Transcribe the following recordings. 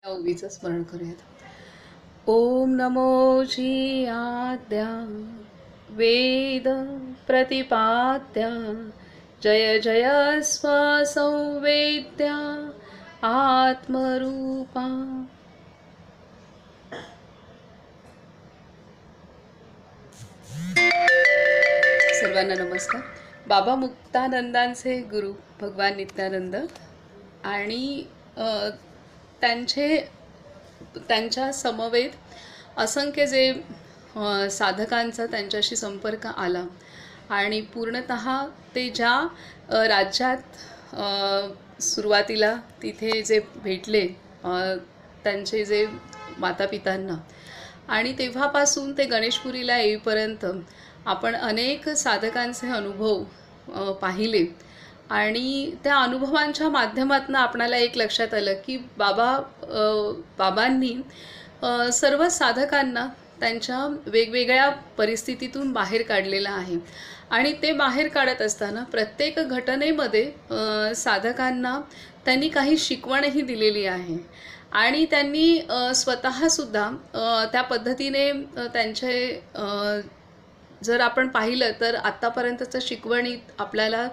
ओवीचं स्मरण करूयात. ओम नमो जी आद्या वेद प्रतिपाद्या जय जय स्वसंवेद्या आत्मरूपा. सर्वांना नमस्कार. बाबा मुक्तानंदांचे गुरु भगवान नित्यानंद आणि त्यांच्या समवेत असंख्य जे साधकांचा त्यांच्याशी संपर्क आला आणि पूर्णतः ते ज्या राज्यात सुरुवातीला तिथे जे भेटले त्यांचे जे मातापितांना आणि तेव्हापासून ते गणेशपुरीला येईपर्यंत आपण अनेक साधकांचे अनुभव पाहिले आणि त्या अनुभवांच्या माध्यमातून आपणाला एक लक्षात आलं की बाबांनी सर्व साधकांना त्यांच्या वेगवेगळ्या परिस्थितीतून बाहेर काढलेलं आहे आणि ते बाहेर काढत असताना प्रत्येक घटनेमध्ये साधकांना त्यांनी काही शिकवणही दिलेली आहे आणि त्यांनी स्वतःसुद्धा त्या पद्धतीने त्यांचे जर आपण पाहिलं तर आत्तापर्यंतचं शिकवणीत आपल्याला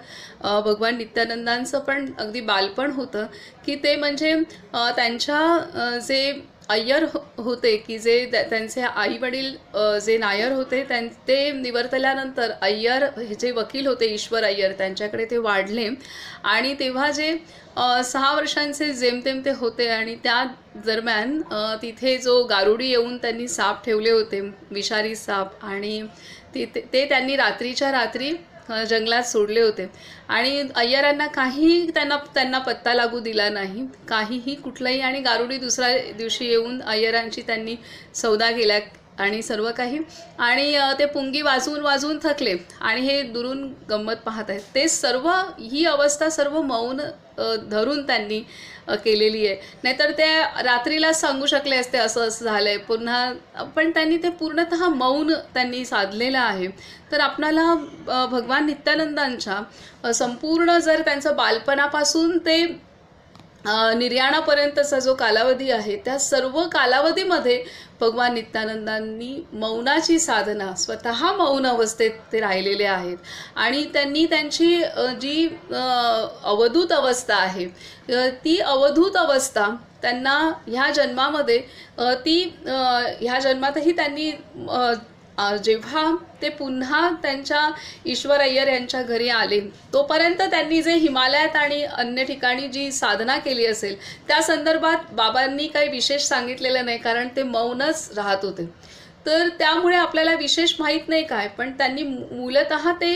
भगवान नित्यानंदांचं पण अगदी बालपण होतं की ते म्हणजे त्यांच्या जे अय्यर होते की जे त्यांचे आई वडील जे नायर होते ते निवर्तल्यानंतर अय्यर हे जे वकील होते ईश्वर अय्यर त्यांच्याकडे ते वाढले आणि तेव्हा जे 6 वर्षांचे जेमतेम ते होते आणि त्या दरम्यान तिथे जो गारुडी येऊन त्यांनी साप ठेवले होते विषारी साप आणि ते त्यांनी रात्रीच्या रात्री जंगलात सोडले होते आणि अय्यरांना काही त्यांना पत्ता लागू दिला नाही काहीही कुठलाही आणि गारुडी दुसऱ्या दिवशी येऊन अय्यरांची त्यांनी सौदा केला आणि सर्व काही आणि ते पुंगी वाजवून थकले आणि हे दुरून गंमत पाहत आहेत ते सर्व ही अवस्था सर्व मौन धरून त्यांनी केलेली आहे नाहीतर ते रात्रीला सांगू शकले असते असं झालंय पुन्हा पण त्यांनी ते पूर्णतः मौन त्यांनी साधलेलं आहे. तर आपणाला भगवान नित्यानंदांच्या संपूर्ण जर त्यांचं बालपणापासून ते निर्याणापर्यंतचा जो कालावधी आहे त्या सर्व कालावधीमध्ये भगवान नित्यानंदांनी मौनाची साधना स्वतः मौन अवस्थेत ते राहिलेले आहेत आणि त्यांनी त्यांची जी अवधूत अवस्था आहे ती अवधूत अवस्था त्यांना ह्या जन्मामध्ये ह्या जन्मातही त्यांनी जेव्हा ते पुन्हा त्यांच्या ईश्वर अय्यर यांच्या घरी आले तोपर्यंत त्यांनी जे हिमालयात आणि अन्य ठिकाणी जी साधना केली असेल त्या संदर्भात बाबांनी काही विशेष सांगितलेलं नाही कारण ते मौनच राहत होते. तर त्यामुळे आपल्याला विशेष माहीत नाही काय पण त्यांनी मूलतः ते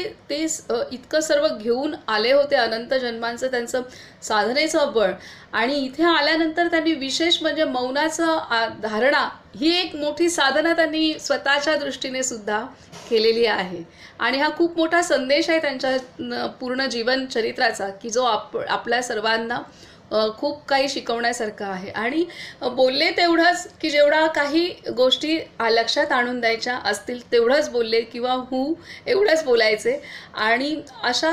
इतकं सर्व घेऊन आले होते अनंत जन्मांचं त्यांचं साधनेचं बळ आणि इथे आल्यानंतर त्यांनी विशेष म्हणजे मौनाचं धारणा ही एक मोठी साधना त्यांनी स्वतःच्या दृष्टीने सुद्धा केलेली आहे आणि हा खूप मोठा संदेश आहे त्यांच्या पूर्ण जीवन चरित्राचा की जो आपल्या सर्वांना खूप काही शिकवण्यासारखं आहे आणि बोलले तेवढंच की जेवढा काही गोष्टी लक्षात आणून द्यायच्या असतील तेवढंच बोलले किंवा एवढंच बोलायचे आणि अशा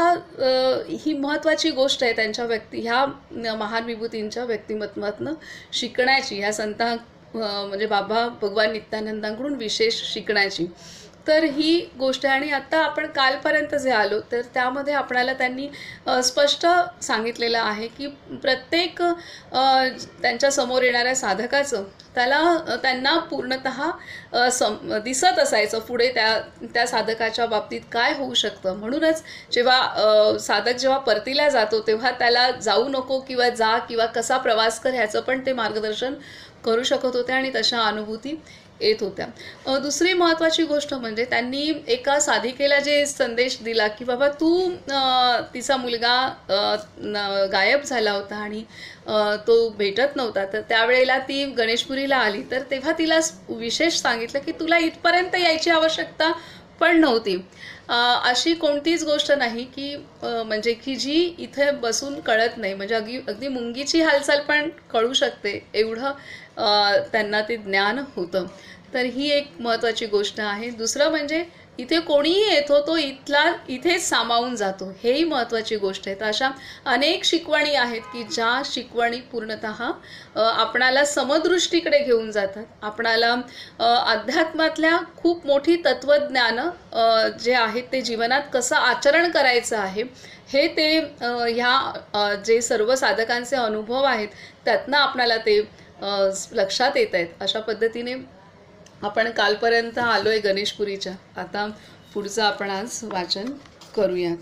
ही महत्त्वाची गोष्ट आहे त्यांच्या ह्या महान विभूतींच्या व्यक्तिमत्वातनं शिकण्याची ह्या संतां म्हणजे बाबा भगवान नित्यानंदांकडून विशेष शिकण्याची. तर ही गोष्ट आहे आणि आता आपण कालपर्यंत जे आलो तर त्यामध्ये आपल्याला त्यांनी स्पष्ट सांगितलेलं आहे की प्रत्येक त्यांच्या समोर येणाऱ्या साधकाचं त्यांना पूर्णतः दिसत असायचं पुढे त्या साधकाच्या बाबतीत काय होऊ शकतं. म्हणूनच जेव्हा साधक जेव्हा परतीला जातो तेव्हा त्याला जाऊ नको किंवा जा किंवा कसा प्रवास कर ह्याचं पण ते मार्गदर्शन करू शकत होते आणि तशा अनुभूती येत होत्या. दुसरी महत्त्वाची गोष्ट म्हणजे त्यांनी एका साधिकेला जे संदेश दिला की बाबा तू तिचा मुलगा गायब झाला होता आणि तो भेटत नव्हता तर त्यावेळेला ती गणेशपुरीला आली तर तेव्हा तिला विशेष सांगितलं की तुला इथपर्यंत यायची आवश्यकता पण नव्हती अशी कोणतीच गोष्ट नाही की म्हणजे की जी इथे बसून कळत नाही. म्हणजे अगदी अगदी मुंगीची हालचाल पण कळू शकते, एवढं त्यांना ते ज्ञान होतं. तर ही एक महत्त्वाची गोष्ट आहे. दुसरं म्हणजे इथे कोणीही येतो तो इथेच सामावून जातो, हेही महत्त्वाची गोष्ट आहे. तर अशा अनेक शिकवणी आहेत की ज्या शिकवणी पूर्णतः आपणाला समदृष्टीकडे घेऊन जातात. आपणाला अध्यात्मातल्या खूप मोठी तत्त्वज्ञानं जे आहेत ते जीवनात कसं आचरण करायचं आहे हे ते ह्या जे सर्व साधकांचे अनुभव आहेत त्यातनं आपणाला ते लक्षात येत आहेत. अशा पद्धतीने आपण कालपर्यंत आलो आहे गणेशपुरीच्या. आता पुढचं आपण आज वाचन करूयात.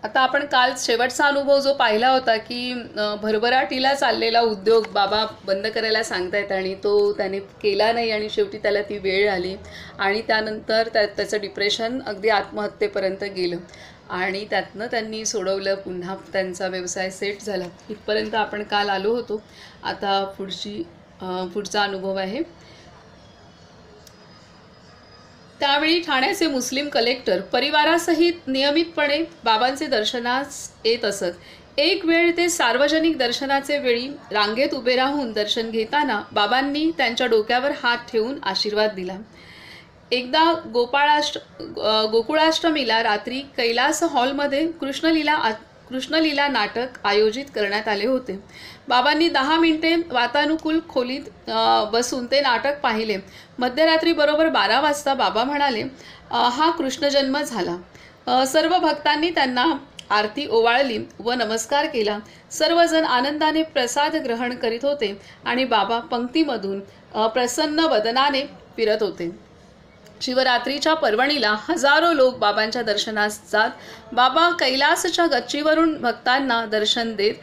आता आपण काल शेवटचा अनुभव जो पाहिला होता की भरभराटीला चाललेला उद्योग बाबा बंद करायला सांगतायत आणि तो त्याने केला नाही आणि शेवटी त्याला ती वेळ आली आणि त्यानंतर त्याचं डिप्रेशन अगदी आत्महत्येपर्यंत गेलं आणि त्यातनं त्यांनी सोडवलं, पुन्हा त्यांचा व्यवसाय सेट झाला. इथपर्यंत आपण काल आलो होतो. आता पुढचा अनुभव आहे. त्यावेळी ठाण्याचे मुस्लिम कलेक्टर परिवारासहित नियमितपणे बाबांचे दर्शनास येत असत. एक वेळ ते सार्वजनिक दर्शनाचे वेळी रांगेत उभे राहून दर्शन घेताना बाबांनी त्यांच्या डोक्यावर हात ठेवून आशीर्वाद दिला. एकदा गोकुळाष्टमीला रात्री कैलास हॉलमध्ये कृष्णलीला नाटक आयोजित करण्यात आले होते. बाबांनी 10 मिनिटे वातानुकूल खोलीत बसून ते नाटक पाहिले. मध्यरात्री बरोबर 12 वाजता बाबा म्हणाले, हा कृष्णजन्म झाला. सर्व भक्तांनी त्यांना आरती ओवाळली व नमस्कार केला. सर्वजण आनंदाने प्रसाद ग्रहण करीत होते आणि बाबा पंक्तीमधून प्रसन्न वदनाने फिरत होते. शिवरात्रीच्या पर्वणीला हजारो लोक बाबांच्या दर्शनास जात. बाबा कैलासच्या गच्चीवरून भक्तांना दर्शन देत.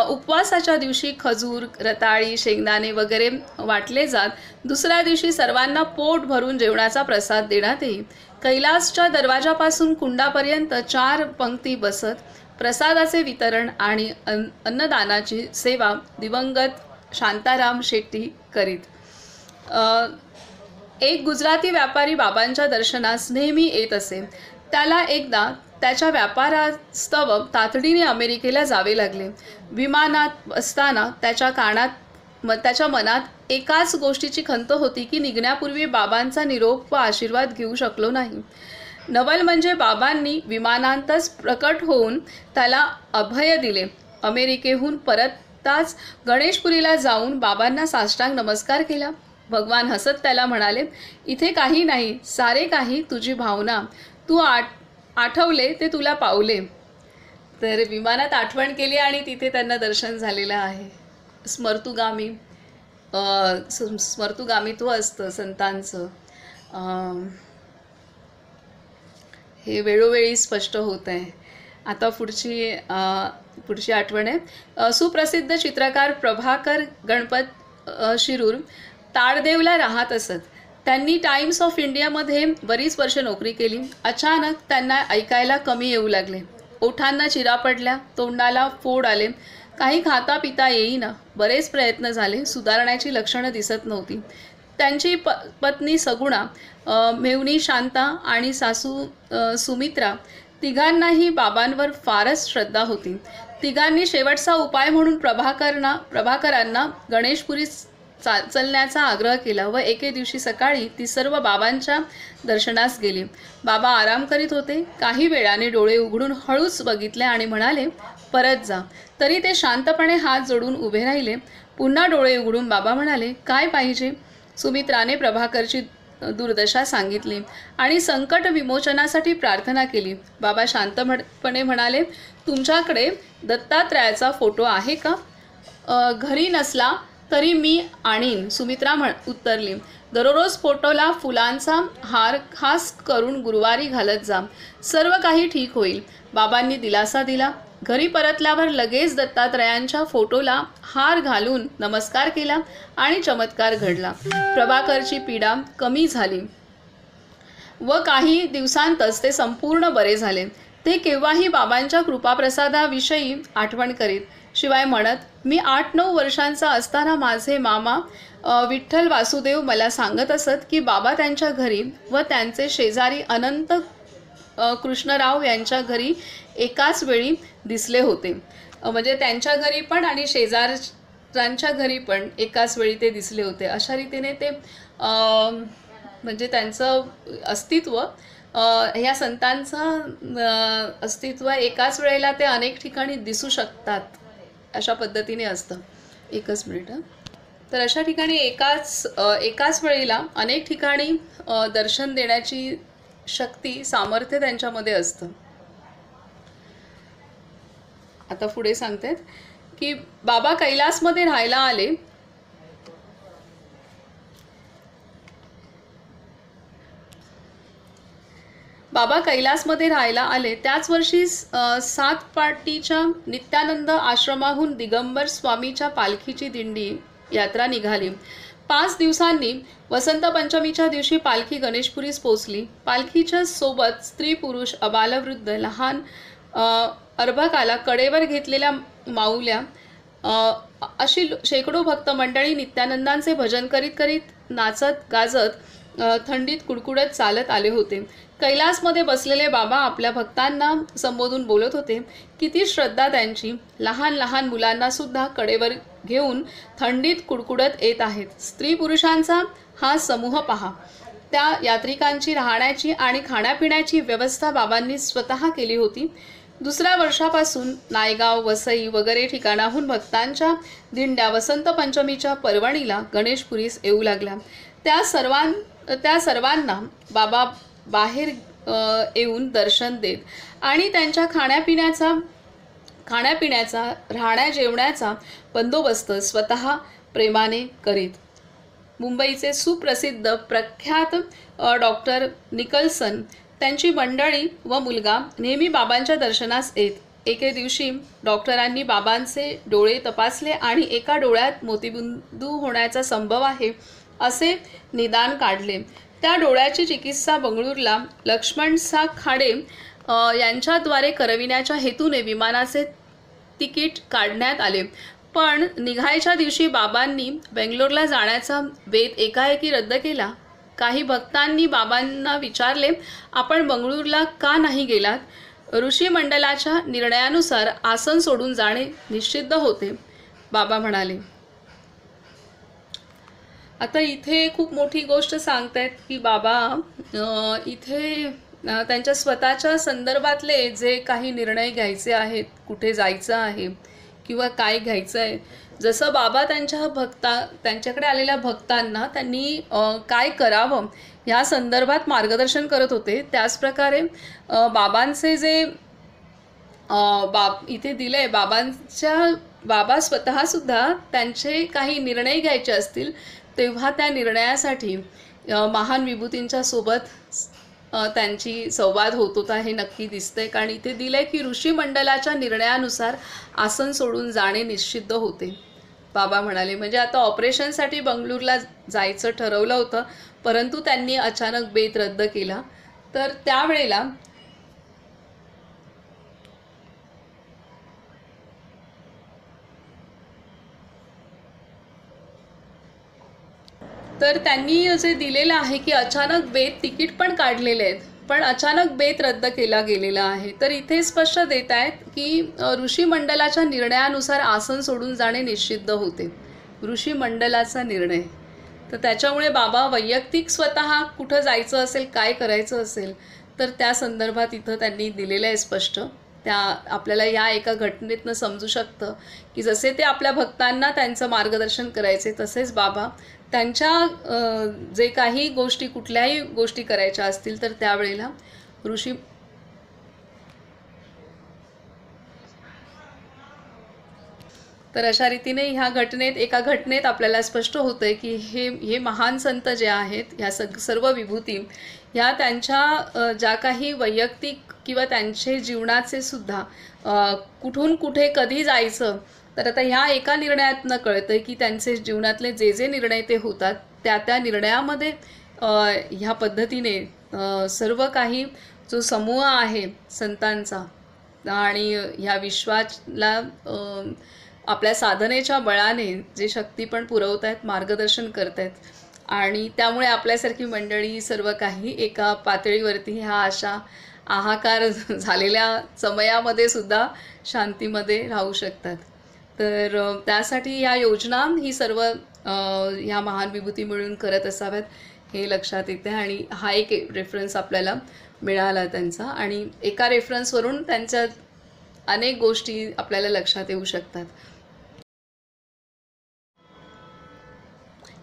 उपवासाच्या दिवशी खजूर, रताळी, शेंगदाणे वगैरे वाटले जात. दुसऱ्या दिवशी सर्वांना पोट भरून जेवणाचा प्रसाद देण्यात येई. कैलासच्या दरवाजापासून कुंडापर्यंत 4 पंक्ती बसत. प्रसादाचे वितरण आणि अन्नदानाची सेवा दिवंगत शांताराम शेट्टी करीत. एक गुजराती व्यापारी बाबांच्या दर्शनास नेहमी येत असे. त्याला एकदा त्याच्या व्यापारास्तव तातडीने अमेरिकेला जावे लागले. विमानात असताना त्याच्या मनात एकाच गोष्टीची खंत होती की निघण्यापूर्वी बाबांचा निरोप व आशीर्वाद घेऊ शकलो नाही. नवल म्हणजे बाबांनी विमानातच प्रकट होऊन त्याला अभय दिले. अमेरिकेहून परतताच गणेशपुरीला जाऊन बाबांना साष्टांग नमस्कार केला. भगवान हसत त्याला म्हणाले, इथे काही नाही, सारे काही तुझी भावना. तू आठवले ते तुला पावले. तर विमानात आठवण केली आणि तिथे त्यांना दर्शन झालेलं आहे. स्मर्तुगामित्व असतं संतांचं. हे वेळोवेळी स्पष्ट होत आहे. आता पुढची आठवण आहे. सुप्रसिद्ध चित्रकार प्रभाकर गणपत शिरूर ताडदेवला राहत असत. त्यांनी टाइम्स ऑफ इंडियामध्ये बरीच वर्ष नोकरी केली. अचानक त्यांना ऐकायला कमी येऊ लागले. ओठांना चिरा पडल्या, तोंडाला फोड आले, काही खाता पिता येईना. बरेच प्रयत्न झाले, सुधारण्याची लक्षणं दिसत नव्हती. त्यांची पत्नी सगुणा, मेवणी शांता आणि सासू सुमित्रा तिघांनाही बाबांवर फारच श्रद्धा होती. तिघांनी शेवटचा उपाय म्हणून प्रभाकरांना गणेशपुरी चलण्याचा आग्रह केला व एके दिवशी सकाळी ती सर्व बाबांच्या दर्शनास गेली. बाबा आराम करीत होते. काही वेळाने डोळे उघडून हळूच बघितले आणि म्हणाले, परत जा. तरी ते शांतपणे हात जोडून उभे राहिले. पुन्हा डोळे उघडून बाबा म्हणाले, काय पाहिजे? सुमित्राने प्रभाकरची दुर्दशा सांगितली आणि संकट विमोचनासाठी प्रार्थना केली. बाबा शांतपणे म्हणाले, तुमच्याकडे दत्तात्रयाचा फोटो आहे का? घरी नसला तरी मी आणीन, सुमित्रा उत्तरली. दररोज फोटोला फुलांचा हार खास करून गुरुवारी घालत जा, सर्व काही ठीक होईल. बाबांनी दिलासा दिला. घरी परतल्यावर लगेच दत्तात्रयांच्या फोटोला हार घालून नमस्कार केला आणि चमत्कार घडला. प्रभाकरची पीडा कमी झाली व काही दिवसांतच ते संपूर्ण बरे झाले. ते केव्हाही बाबांच्या कृपाप्रसादाविषयी आठवण करीत. शिवाय म्हणत, मी 8-9 वर्षांचा असताना माझे मामा विठ्ठल वासुदेव मला सांगत असत की बाबा त्यांच्या घरी व त्यांचे शेजारी अनंत कृष्णराव यांच्या घरी एकाच वेळी दिसले होते. म्हणजे त्यांच्या घरी पण आणि शेजारच्यांच्या घरी पण एकाच वेळी ते दिसले होते. अशा रीतीने ते म्हणजे त्यांचं अस्तित्व, ह्या संतांचं अस्तित्व एकाच वेळेला ते अनेक ठिकाणी दिसू शकतात अशा पद्धतीने असतं. एकच मिनिट. तर अशा ठिकाणी एकाच वेळेला अनेक ठिकाणी दर्शन देण्याची शक्ती, सामर्थ्य त्यांच्यामध्ये असतं. आता पुढे सांगतात की बाबा कैलासमध्ये राहायला आले. बाबा कैलासमध्ये राहायला आले त्याच वर्षी सातपाटीच्या नित्यानंद आश्रमाहून दिगंबर स्वामीच्या पालखीची दिंडी यात्रा निघाली. 5 दिवसांनी वसंत पंचमीच्या दिवशी पालखी गणेशपुरीस पोचली. पालखीच्या सोबत स्त्री पुरुष अबालवृद्ध लहान अर्भकाला कडेवर घेतलेल्या माऊल्या अशी शेकडो भक्त मंडळी नित्यानंदांचे भजन करीत करीत नाचत गाजत थंडीत कुडकुडत चालत आले होते. कैलासमध्ये बसलेले बाबा आपल्या भक्तांना संबोधून बोलत होते. किती श्रद्धा त्यांची. लहान लहान मुलांना सुद्धा कडेवर घेऊन थंडीत कुडकुडत येत आहेत. स्त्री पुरुषांचा हा समूह पहा. त्या यात्रिकांची राहण्याची आणि खाण्यापिण्याची व्यवस्था बाबांनी स्वतः केली होती. दुसऱ्या वर्षापासून नायगाव, वसई वगैरे ठिकाणाहून भक्तांच्या दिंड्या वसंत पंचमीच्या पर्वणीला गणेशपुरीस येऊ लागल्या. त्या सर्वांना बाबा बाहेर येऊन दर्शन देत आणि त्यांच्या खाण्यापिण्याचा राहण्या जेवण्याचा बंदोबस्त स्वतः प्रेमाने करीत. मुंबईचे सुप्रसिद्ध प्रख्यात डॉक्टर निकल्सन, त्यांची मंडळी व मुलगा नेहमी बाबांच्या दर्शनास येत. एके दिवशी डॉक्टरांनी बाबांचे डोळे तपासले आणि एका डोळ्यात मोतीबिंदू होण्याचा संभव आहे असे निदान काढले. त्या डोळ्याची चिकित्सा बंगळूरला लक्ष्मणसा खाडे यांच्याद्वारे करविण्याच्या हेतूने विमानाचे तिकीट काढण्यात आले. पण निघायच्या दिवशी बाबांनी बेंगलोरला जाण्याचा बेत एकाएकी रद्द केला. काही भक्तांनी बाबांना विचारले, आपण बंगळूरला का नाही गेलात? ऋषी मंडलाच्या निर्णयानुसार आसन सोडून जाणे निषिद्ध होते. बाबा म्हणाले. आता इथे खूप मोठी गोष्ट सांगतायत की बाबा इथे त्यांच्या स्वतःच्या संदर्भातले जे काही निर्णय घ्यायचे आहेत, कुठे जायचं आहे किंवा काय घ्यायचं आहे, जसं बाबा त्यांच्याकडे आलेल्या भक्तांना त्यांनी काय करावं ह्या संदर्भात मार्गदर्शन करत होते. त्याचप्रकारे बाबांचे जे इथे दिले बाबा स्वतःसुद्धा त्यांचे काही निर्णय घ्यायचे असतील तेव्हा त्या निर्णयासाठी महान विभूतींच्या सोबत त्यांची संवाद होत होता हे नक्की दिसतंय. कारण इथे दिलंय की ऋषी मंडलाच्या निर्णयानुसार आसन सोडून जाणे निषिद्ध होते. बाबा म्हणाले. म्हणजे आता ऑपरेशनसाठी बंगळूरला जायचं ठरवलं होतं, परंतु त्यांनी अचानक बेत रद्द केला. तर त्यावेळेला त्यांनी जे दिलेलं आहे की अचानक बेत, तिकीट पण काढलेले आहेत पण अचानक बेत रद्द केला गेलेला आहे. तर इथे स्पष्ट देत आहेत की ऋषी मंडलाच्या निर्णयानुसार आसन सोडून जाणे निषिद्ध होते. ऋषी मंडलाचा निर्णय. तर त्याच्यामुळे बाबा वैयक्तिक स्वतः कुठं जायचं असेल, काय करायचं असेल तर त्या संदर्भात इथं त्यांनी दिलेलं आहे स्पष्ट. त्या आपल्याला या एका घटनेतनं समजू शकतं की जसे ते आपल्या भक्तांना त्यांचं मार्गदर्शन करायचे, तसेच बाबा त्यांच्या जे काही गोष्टी, कुठल्याही गोष्टी करायच्या असतील तर त्यावेळेला ऋषी तर अशा रीतीने ह्या एका घटनेत आपल्याला स्पष्ट होतंय की हे महान संत जे आहेत, ह्या सर्व विभूती ह्या त्यांच्या ज्या काही वैयक्तिक किंवा त्यांचे जीवनाचे सुद्धा कुठून कुठे कधी जायचं, तर आता ह्या एका निर्णयातनं कळतं की त्यांचे जीवनातले जे निर्णय ते होतात त्या निर्णयामध्ये ह्या पद्धतीने सर्व काही जो समूह आहे संतांचा आणि ह्या विश्वाला आपल्या साधनेच्या बळाने जे शक्ती पण पुरवत आहेत, मार्गदर्शन करत आहेत आणि त्यामुळे आपल्यासारखी मंडळी सर्व काही एका पातळीवरती ह्या अशा हाहाकार झालेल्या समयामध्ये सुद्धा शांतीमध्ये राहू शकतात. तर त्यासाठी ह्या योजना ही सर्व ह्या महान विभूती मिळून करत असाव्यात हे लक्षात येते. आणि हा एक रेफरन्स आपल्याला मिळाला त्यांचा, आणि एका रेफरन्सवरून त्यांच्या अनेक गोष्टी आपल्याला लक्षात येऊ शकतात.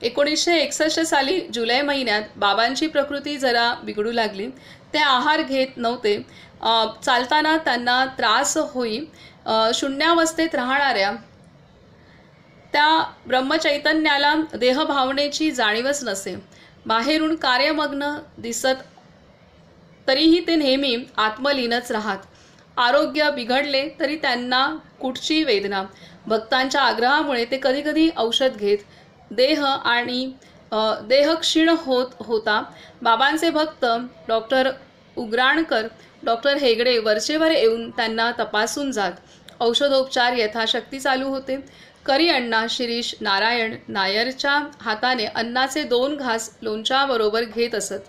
1961 साली जुलै महिन्यात बाबांची प्रकृती जरा बिघडू लागली. ते आहार घेत नव्हते. चालताना त्यांना त्रास होई. शून्यावस्थेत राहणाऱ्या त्या ब्रह्मचैतन्याला देहभावनेची जाणीवच नसे. बाहेरून कार्यमग्न दिसत तरीही ते नेहमी आत्मलीनच राहत. आरोग्य बिघडले तरी त्यांना कुठची वेदना. भक्तांच्या आग्रहामुळे ते कधीकधी औषध घेत. देह क्षीण होत होता. बाबांचे भक्त डॉक्टर उग्राणकर, डॉक्टर हेगडे वरचेवर येऊन त्यांना तपासून जात. औषधोपचार यथाशक्ती चालू होते. करी अण्णा शिरीष नारायण नायरच्या हाताने अन्नाचे 2 घास लोणच्याबरोबर घेत असत.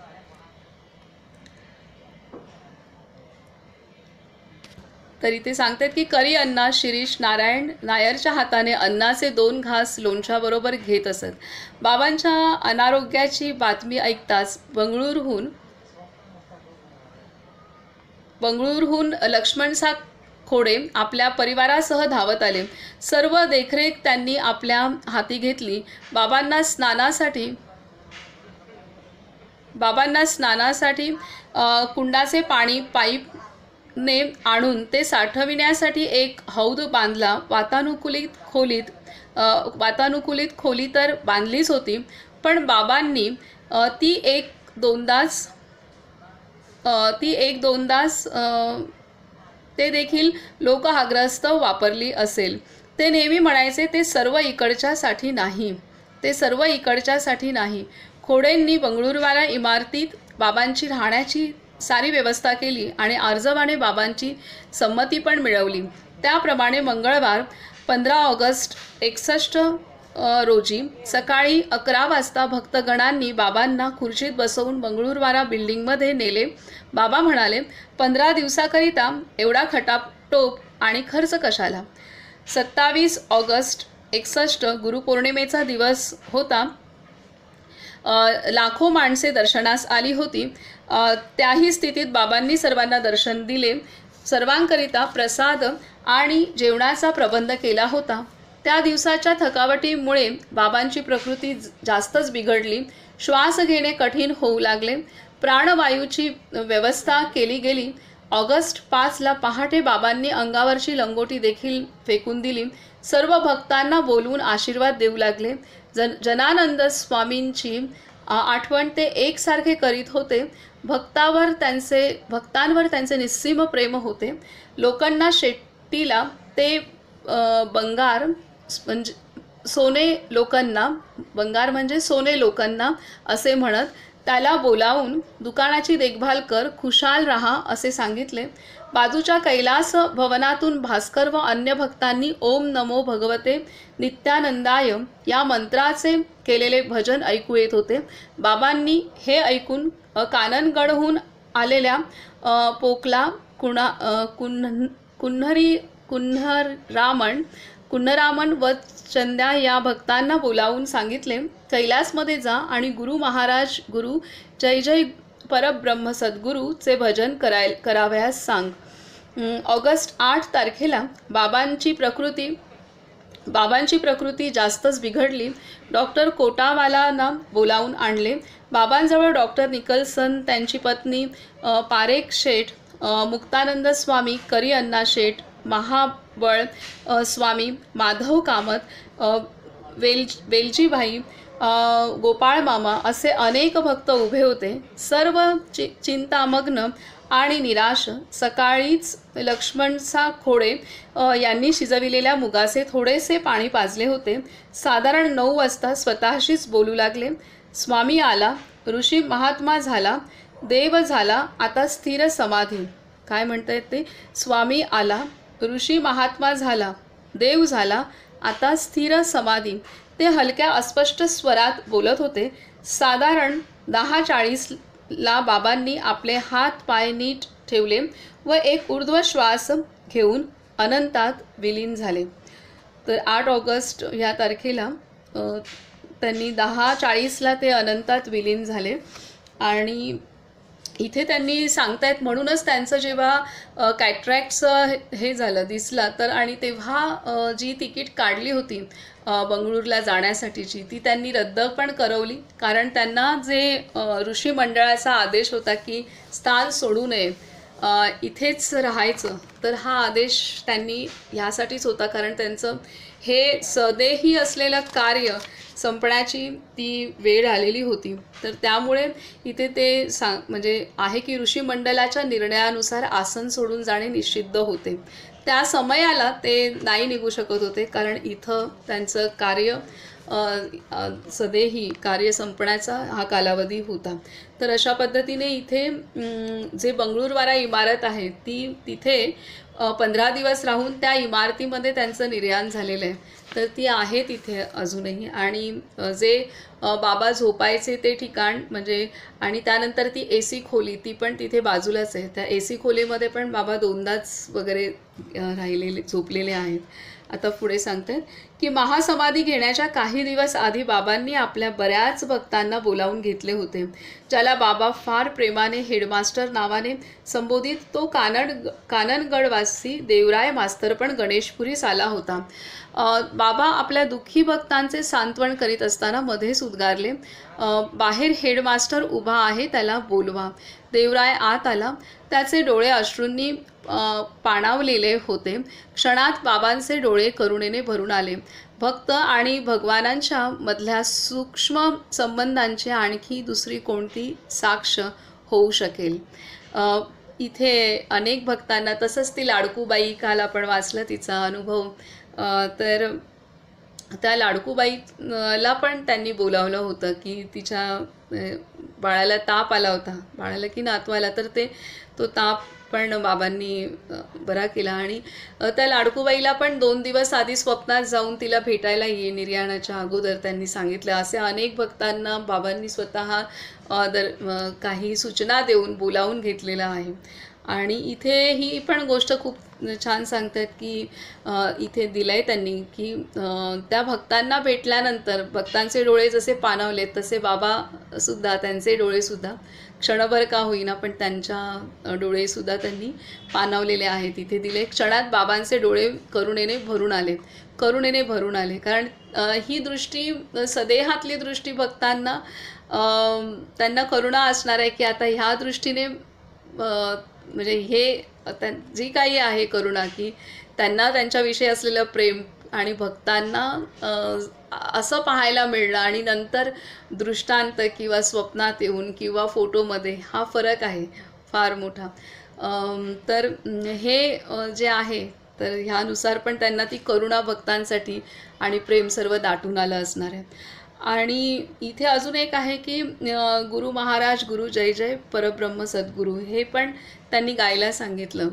तरी ते सांगतात की करी अण्णा शिरीष नारायण नायरच्या हाताने अन्नाचे 2 घास लोणच्याबरोबर घेत असत. बाबांच्या अनारोग्याची बातमी ऐकताच बंगळुरूहून लक्ष्मणसाग खोडे आपल्या परिवारासह धावत आले. सर्व देखरेख त्यांनी आपल्या हाती घेतली. बाबांना स्नानासाठी कुंडाचे पाणी पाईपने आणून ते साठविण्यासाठी एक हौद बांधला. वातानुकूलित खोली तर बांधलीच होती, पण बाबांनी ती एक दोनदाच ते देखील लोकहाग्रस्त वापरली असेल. ते नेहमी म्हणायचे, ते सर्व इकडच्यासाठी नाही. खोडेंनी बंगळुरूवाला इमारतीत बाबांची राहण्याची सारी व्यवस्था केली आणि अर्जवाने बाबांची संमती पण मिळवली. त्याप्रमाणे मंगळवार 15 ऑगस्ट 61 रोजी सकाळी 11 वाजता भक्तगणांनी बाबांना खुर्चीत बसवून बंगळुरूवाला बिल्डिंगमध्ये नेले. बाबा म्हणाले, 15 दिवसाकरिता एवढा खटाटोप आणि खर्च कशाला. 27 ऑगस्ट 61 गुरुपौर्णिमेचा दिवस होता. लाखो माणसे दर्शनास आली होती. त्याही स्थितीत बाबांनी सर्वांना दर्शन दिले. सर्वांकरिता प्रसाद आणि जेवणाचा प्रबंध केला होता. त्या दिवसाच्या थकावटीमुळे बाबांची प्रकृती जास्तच बिघडली. श्वास घेणे कठीण होऊ लागले. प्राणवायूची व्यवस्था केली गेली. ऑगस्ट 5 पहाटे बाबांनी अंगावरची लंगोटी देखील फेकून दिली. सर्व भक्तांना बोलवून आशीर्वाद देऊ लागले. जनानंद स्वामींची आठवण ते एकसारखे करीत होते. भक्तांवर त्यांचे निस्सीम प्रेम होते. लोकांना शेट्टीला ते बंगार म्हणजे सोने लोकांना असे म्हणत त्याला बोलावून दुकानाची देखभाल कर, खुशाल रहा असे सांगितले. बाजूच्या कैलास भवनातून भास्कर व अन्य भक्तांनी ओम नमो भगवते नित्यानंदाय या मंत्राचे केलेले भजन ऐकू येत होते. बाबांनी हे ऐकून काननगडहून आलेल्या पोकला कुन्हरामन व चंद्या या भक्तांना बोलावून सांगितले, कैलासमध्ये जा आणि गुरु महाराज गुरु जय जय परब्रह्म सद्गुरूचे भजन करावयास सांग. ऑगस्ट 8 तारखेला बाबांची प्रकृती जास्तच बिघडली. डॉक्टर कोटावालांना बोलावून आणले. बाबांजवळ डॉक्टर निकलसन, त्यांची पत्नी पारेख शेठ, मुक्तानंद स्वामी, करी अण्णा शेठ, महाबळ स्वामी, माधव कामत, वेलजीभाई, गोपाळ मामा असे अनेक भक्त उभे होते. सर्व चिंतामग्न आणि निराश. सकाळीच लक्ष्मणसाग खोडे यांनी शिजविलेल्या मुगाचे थोडेसे पाणी पाजले होते. साधारण 9 वाजता स्वतःशीच बोलू लागले, स्वामी आला, ऋषी महात्मा झाला, देव झाला, आता स्थिर समाधी. काय म्हणतायत ते? स्वामी आला, ऋषी महात्मा झाला, देव झाला, आता स्थिर समाधी. ते हलक्या अस्पष्ट स्वरात बोलत होते. साधारण 10:40ला बाबांनी आपले हात पाय नीट ठेवले व एक ऊर्ध्व श्वास घेऊन अनंतात विलीन झाले. तर 8 ऑगस्ट ह्या तारखेला त्यांनी 10:40ला ते अनंतात विलीन झाले. आणि इथे त्यांनी सांगतायत, म्हणूनच त्यांचं जेव्हा कॅट्रॅक्टचं हे झालं दिसला तर, आणि तेव्हा जी तिकीट काढली होती बंगळूरला जाण्यासाठीची ती त्यांनी रद्द पण करवली. कारण त्यांना जे ऋषी मंडळाचा आदेश होता की स्थान सोडू नये, इथेच राहायचं, तर हा आदेश त्यांनी ह्यासाठीच होता कारण त्यांचं हे सदेही असलेलं कार्य संपण्याची ती वेळ आलेली होती. तर त्यामुळे इथे ते म्हणजे आहे की ऋषी मंडळाच्या निर्णयानुसार आसन सोडून जाणे निषिद्ध होते. त्या समयाला ते नाही निघू शकत होते कारण इथं त्यांचं कार्य सदेही कार्य संपण्याचा हा कालावधी होता. तर अशा पद्धतीने इथे जे बंगळूरवारा इमारत आहे ती तिथे 15 दिवस राहून त्या इमारतीमध्ये त्यांचं निर्याण झालेलं आहे. तर ती आहे तिथे अजूनही. आणि जे बाबा झोपायचे ते ठिकाण म्हणजे, आणि त्यानंतर ती AC खोली ती पण तिथे बाजूलाच आहे. त्या AC खोलीमध्ये पण बाबा 2दाच वगैरे राहिलेले झोपलेले आहेत. आता पुढे सांगतात की महासमाधी घेण्याच्या काही दिवस आधी बाबांनी आपल्या बऱ्याच भक्तांना बोलावून घेतले होते. ज्याला बाबा फार प्रेमाने हेडमास्टर नावाने संबोधित तो काननगडवासी देवराय मास्तर पण गणेशपुरीस आला होता. बाबा आपल्या दुःखी भक्तांचे सांत्वन करीत असताना मध्येच उद्गारले, बाहेर हेडमास्टर उभा आहे, त्याला बोलवा. देवराय आत आला. त्याचे डोळे अश्रूंनी पाणावलेले होते. क्षणात बाबांचे डोळे करुणेने भरून आले. भक्त आणि भगवानांच्या मधल्या सूक्ष्म संबंधांची आणखी दुसरी कोणती साक्ष होऊ शकेल. इथे अनेक भक्तांना, तसंच ती लाडकूबाई काल आपण वाचलं तिचा अनुभव, तर त्या लाडकूबाईला पण त्यांनी बोलावलं होतं की तिच्या बाळाला ताप आला होता, बाळाला की नातवाला, तर तो ताप पण बाबांनी बरा केला. आणि त्या लाडकूबाईला पण 2 दिवस आधी स्वप्नात जाऊन तिला भेटायला निर्याणाच्या अगोदर त्यांनी सांगितलं. असे अनेक भक्तांना बाबांनी स्वतः काही सूचना देऊन बोलावून घेतलेलं आहे. आणि इथे ही पण गोष्ट खूप छान सांगतात की इथे दिलंय त्यांनी की त्या भक्तांना भेटल्यानंतर भक्तांचे डोळे जसे पाणावलेत तसे बाबासुद्धा, त्यांचे डोळेसुद्धा क्षणभर का होईना पण त्यांच्या डोळेसुद्धा त्यांनी पाणावलेले आहेत. इथे दिले, क्षणात बाबांचे डोळे करुणेने भरून आले. कारण ही दृष्टी, सदेहातली दृष्टी भक्तांना, त्यांना करुणा असणार आहे की आता ह्या दृष्टीने म्हणजे हे जी काही आहे करुणा, की त्यांना त्यांच्याविषयी असलेलं प्रेम आणि भक्तांना असं पाहायला मिळणं, आणि नंतर दृष्टांत किंवा स्वप्नात येऊन किंवा फोटोमध्ये हा फरक आहे फार मोठा. तर हे जे आहे तर ह्यानुसार पण त्यांना ती करुणा भक्तांसाठी आणि प्रेम सर्व दाटून आलं असणार आहे. आणि इथे अजून एक आहे की गुरु महाराज गुरु जय जय परब्रह्म सद्गुरू, हे पण त्यांनी गायला सांगितलं.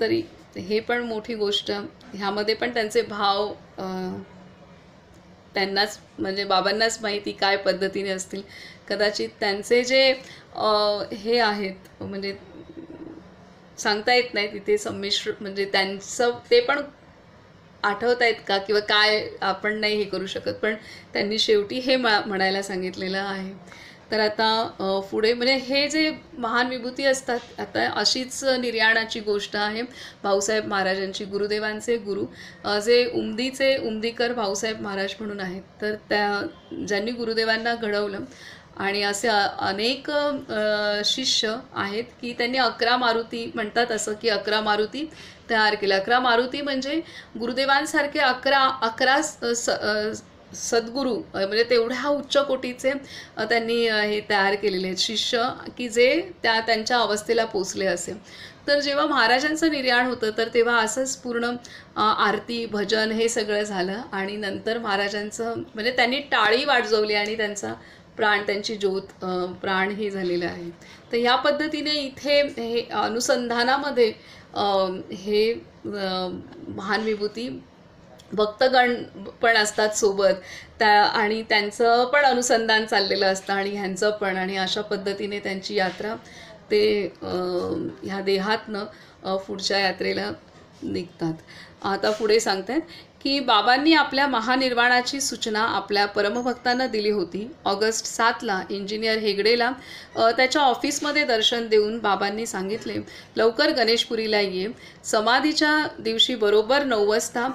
तरी हे पण मोठी गोष्ट. ह्यामध्ये पण त्यांचे भाव त्यांनाच म्हणजे बाबांनाच माहिती काय पद्धतीने असतील. कदाचित त्यांचे जे हे आहेत म्हणजे सांगता येत नाही तिथे संमिश्र, म्हणजे त्यांचं ते पण आठवता येत का किंवा काय आपण नाही हे करू शकत, पण त्यांनी शेवटी हे म्हणायला सांगितलेलं आहे. तर आता पुढे म्हणजे हे जे महान विभूती असतात, आता अशीच निर्याणाची गोष्ट आहे भाऊसाहेब महाराजांची. गुरुदेवांचे गुरु जे उमदीकर भाऊसाहेब महाराज म्हणून आहेत, तर ज्यांनी गुरुदेवांना घडवलं आणि असे अनेक शिष्य आहेत की त्यांनी 11 मारुती म्हणतात, असं की 11 मारुती तयार केलं. 11 मारुती म्हणजे गुरुदेवांसारखे 11 सद्गुरू, म्हणजे तेवढ्या उच्च कोटीचे त्यांनी हे तयार केलेले आहेत शिष्य की जे त्यांच्या अवस्थेला पोचले असे. तर जेव्हा महाराजांचं निर्याण होतं तर तेव्हा असंच पूर्ण आरती भजन हे सगळं झालं आणि नंतर महाराजांचं म्हणजे त्यांनी टाळी वाजवली आणि त्यांचा प्राण, त्यांची ज्योत प्राण हे झालेलं आहे. तर ह्या पद्धतीने इथे हे अनुसंधानामध्ये हे महान विभूती भक्तगण पण असतात सोबत आणि त्यांचं पण अनुसंधान चाललेलं असतं आणि ह्यांचं पण, आणि अशा पद्धतीने त्यांची यात्रा ते ह्या देहातनं पुढच्या यात्रेला निघतात. आता पुढे सांगतायत की बाबांनी आपल्या महानिर्वाणाची सूचना आपल्या परमभक्तांना दिली होती. ऑगस्ट 7ला इंजिनियर हेगडेला त्याच्या ऑफिसमध्ये दर्शन देऊन बाबांनी सांगितले, लवकर गणेशपुरीला ये. समाधीच्या दिवशी बरोबर 9 वाजता